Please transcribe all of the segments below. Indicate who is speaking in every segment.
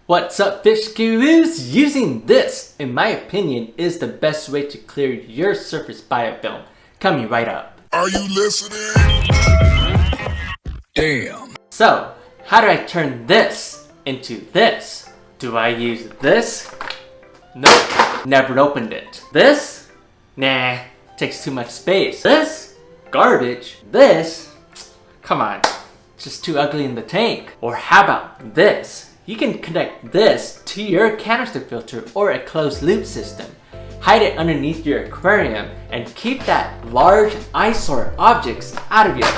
Speaker 1: What's up, fish gurus? Using this, in my opinion, is the best way to clear your surface biofilm. Coming right up.
Speaker 2: Are you listening? Damn.
Speaker 1: So, how do I turn this into this? Do I use this? Nope, never opened it. This? Nah, takes too much space. This? Garbage. This? Come on, it's just too ugly in the tank. Or how about this? You can connect this to your canister filter or a closed loop system. Hide it underneath your aquarium and keep that large eyesore objects out of your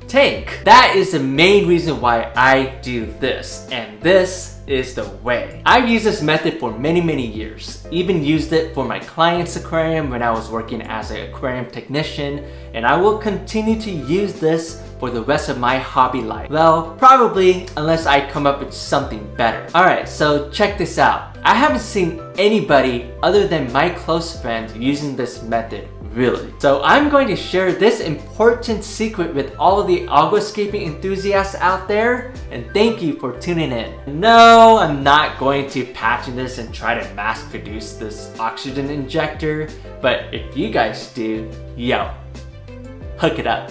Speaker 1: tank. That is the main reason why I do this, and this is the way. I've used this method for many years. Even used it for my client's aquarium when I was working as an aquarium technician, and I will continue to use this for the rest of my hobby life. Well, probably, unless I come up with something better. Alright, so check this out. I haven't seen anybody other than my close friends using this method, really. So I'm going to share this important secret with all of the aquascaping enthusiasts out there, and thank you for tuning in. No, I'm not going to patent this and try to mass produce this oxygen injector, but if you guys do, yo, hook it up.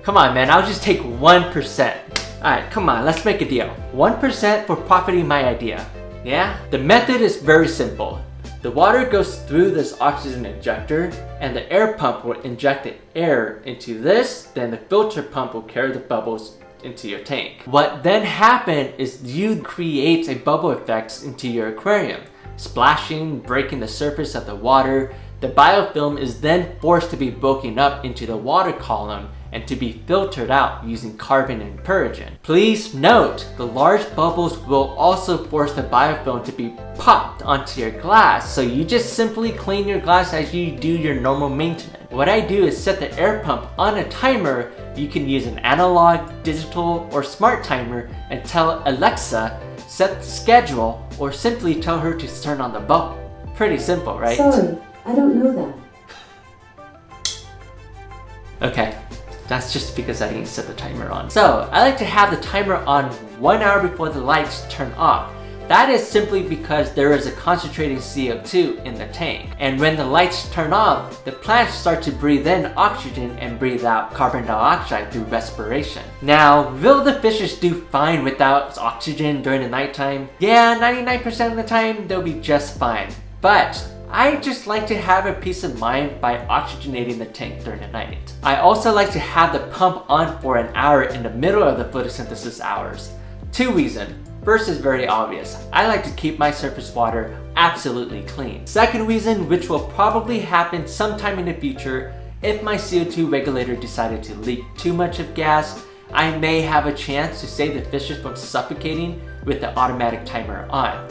Speaker 1: Come on, man, I'll just take 1%. Alright, come on, let's make a deal. 1% for profiting my idea. Yeah? The method is very simple. The water goes through this oxygen injector, and the air pump will inject the air into this, then the filter pump will carry the bubbles into your tank. What then happens is you create a bubble effect into your aquarium, splashing, breaking the surface of the water. The biofilm is then forced to be broken up into the water column and to be filtered out using carbon and purgin. Please note, the large bubbles will also force the biofilm to be popped onto your glass, so you just simply clean your glass as you do your normal maintenance. What I do is set the air pump on a timer. You can use an analog, digital, or smart timer and tell Alexa, set the schedule, or simply tell her to turn on the bubble. Pretty simple, right?
Speaker 3: Sorry, I don't know that.
Speaker 1: Okay. That's just because I didn't set the timer on. So, I like to have the timer on 1 hour before the lights turn off. That is simply because there is a concentrated CO2 in the tank. And when the lights turn off, the plants start to breathe in oxygen and breathe out carbon dioxide through respiration. Now, will the fishes do fine without oxygen during the nighttime? Yeah, 99% of the time, they'll be just fine. But I just like to have a peace of mind by oxygenating the tank during the night. I also like to have the pump on for an hour in the middle of the photosynthesis hours. Two reasons. First is very obvious. I like to keep my surface water absolutely clean. Second reason, which will probably happen sometime in the future, if my CO2 regulator decided to leak too much of gas, I may have a chance to save the fishes from suffocating with the automatic timer on.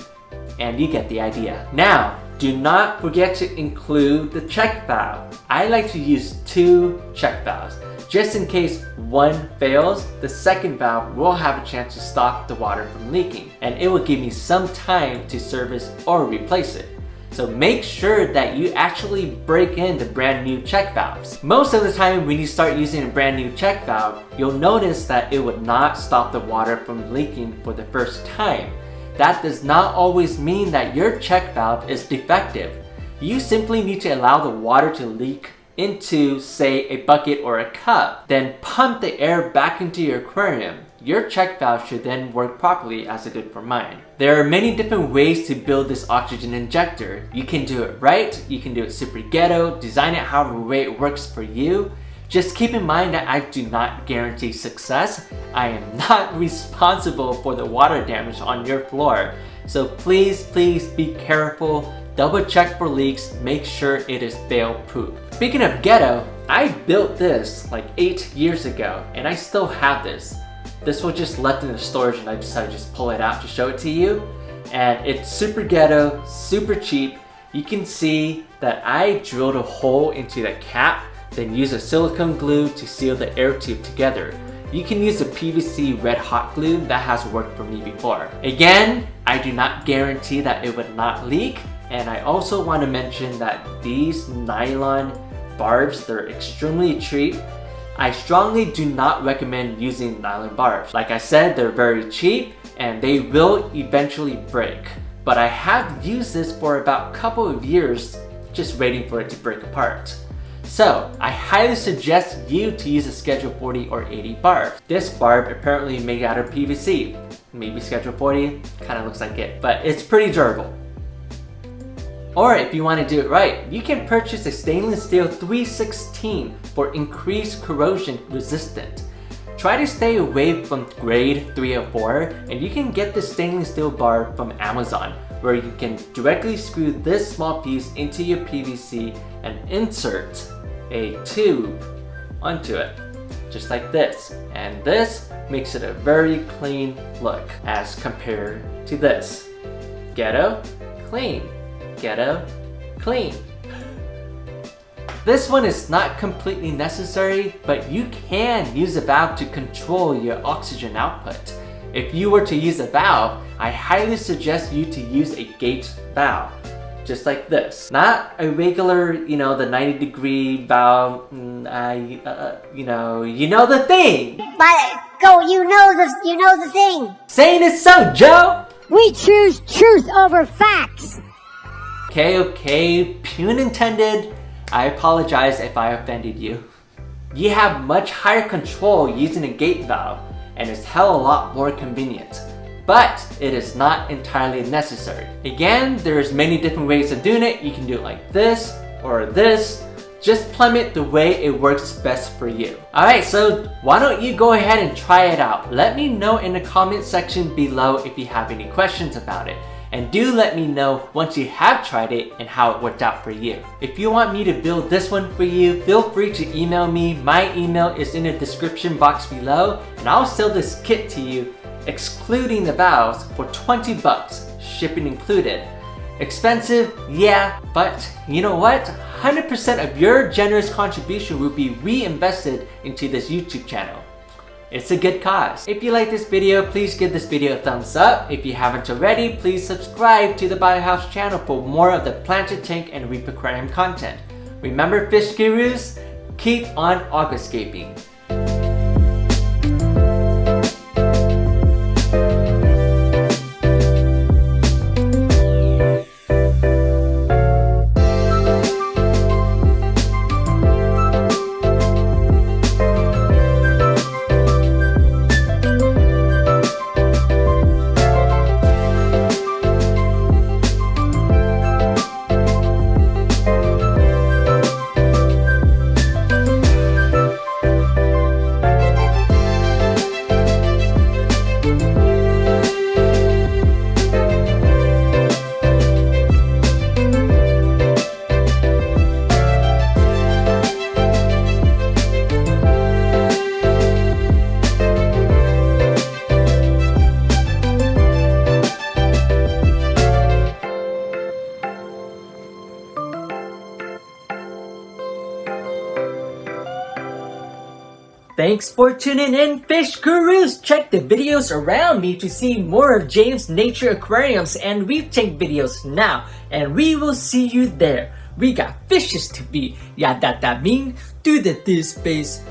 Speaker 1: And you get the idea. Now, do not forget to include the check valve. I like to use 2 check valves. Just in case one fails, the second valve will have a chance to stop the water from leaking, and it will give me some time to service or replace it. So make sure that you actually break in the brand new check valves. Most of the time when you start using a brand new check valve, you'll notice that it would not stop the water from leaking for the first time. That does not always mean that your check valve is defective. You simply need to allow the water to leak into, say, a bucket or a cup, then pump the air back into your aquarium. Your check valve should then work properly as it did for mine. There are many different ways to build this oxygen injector. You can do it right, you can do it super ghetto, design it however way it works for you. Just keep in mind that I do not guarantee success. I am not responsible for the water damage on your floor. So please be careful, double check for leaks, make sure it is fail proof. Speaking of ghetto, I built this like 8 years ago and I still have this. This was just left in the storage and I decided to just pull it out to show it to you. And it's super ghetto, super cheap. You can see that I drilled a hole into the cap, then use a silicone glue to seal the air tube together. You can use a PVC red hot glue, that has worked for me before. Again, I do not guarantee that it would not leak, and I also want to mention that these nylon barbs, they're extremely cheap. I strongly do not recommend using nylon barbs. Like I said, they're very cheap and they will eventually break. But I have used this for about a couple of years just waiting for it to break apart. So I highly suggest you to use a Schedule 40 or 80 barb. This barb apparently made out of PVC. Maybe Schedule 40, kind of looks like it, but it's pretty durable. Or if you want to do it right, you can purchase a stainless steel 316 for increased corrosion resistant. Try to stay away from grade 3 or 4, and you can get the stainless steel barb from Amazon, where you can directly screw this small piece into your PVC and insert a tube onto it, just like this. And this makes it a very clean look as compared to this. Ghetto, clean. Ghetto, clean. This one is not completely necessary, but you can use a valve to control your oxygen output. If you were to use a valve, I highly suggest you to use a gate valve, just like this. Not a regular, the 90-degree valve, you know the thing!
Speaker 2: You know the thing!
Speaker 1: Saying it so, Joe!
Speaker 2: We choose truth over facts!
Speaker 1: Okay, pun intended. I apologize if I offended you. You have much higher control using a gate valve, and it's hell a lot more convenient. But it is not entirely necessary. Again, there's many different ways of doing it. You can do it like this or this. Just plumb it the way it works best for you. Alright, so why don't you go ahead and try it out. Let me know in the comment section below if you have any questions about it. And do let me know once you have tried it and how it worked out for you. If you want me to build this one for you, feel free to email me. My email is in the description box below, and I'll sell this kit to you, excluding the valves, for 20 bucks, shipping included. Expensive, yeah, but you know what? 100% of your generous contribution will be reinvested into this YouTube channel. It's a good cause. If you like this video, please give this video a thumbs up. If you haven't already, please subscribe to the BioHouse channel for more of the planted tank and reef aquarium content. Remember, fish gurus, keep on aquascaping. Thanks for tuning in, fish gurus! Check the videos around me to see more of James' nature aquariums and reef tank videos now, and we will see you there. We got fishes to be. Yeah, that mean? Do the this face.